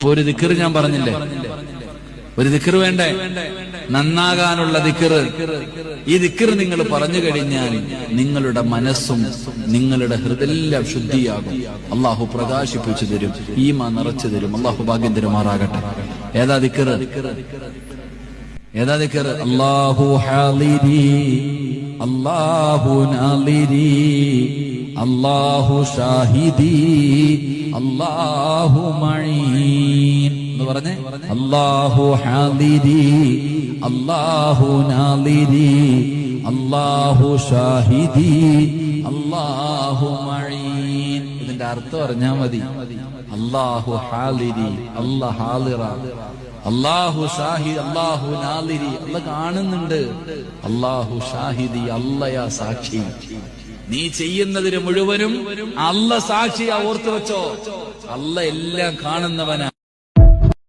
ഒരു ദിക്ർ ഞാൻ പറഞ്ഞില്ലേ, ഒരു ദിക്ർ വേണ്ടേ? നന്നാകാനുള്ള ദിക്ർ. ഈ ദിക്ർ നിങ്ങൾ പറഞ്ഞു കഴിഞ്ഞാൽ നിങ്ങളുടെ മനസ്സും നിങ്ങളുടെ ഹൃദയം ശുദ്ധിയാകും. അള്ളാഹു പ്രകാശിപ്പിച്ചു തരും, ഈമാൻ നിറച്ചു തരും. അള്ളാഹു ഭാഗ്യം തരുമാറാകട്ടെ. ഏതാ ദിക്ർ? ഏതാ ദിക്ർ? അല്ലാഹു ഹാലിരി, അല്ലാഹു നാലിരി, അല്ലാഹു ഷാഹിദി, അല്ലാഹു മഈൻ എന്ന് പറഞ്ഞേ. അല്ലാഹു ഹാലിരി, അല്ലാഹു നാലിരി, അല്ലാഹു ഷാഹിദി, അല്ലാഹു മഈൻ. ഇതിന്റെ അർത്ഥം അറിഞ്ഞാ മതി. അല്ലാഹു ഹാലിരി, അല്ലാഹ് ഹാലിറ, അല്ലാഹു ഷാഹിദ്, അല്ലാഹു നാലിരി, അല്ലാഹ് കാണുന്നുണ്ട്, അല്ലാഹു ഷാഹിദി, അല്ലയാ സാക്ഷി. നീ ചെയ്യുന്നതിന് മുഴുവനും അല്ലാഹ് സാക്ഷിയാ. ഓർത്തു വെച്ചോ, അല്ലാഹ് എല്ലാം കാണുന്നവനാ.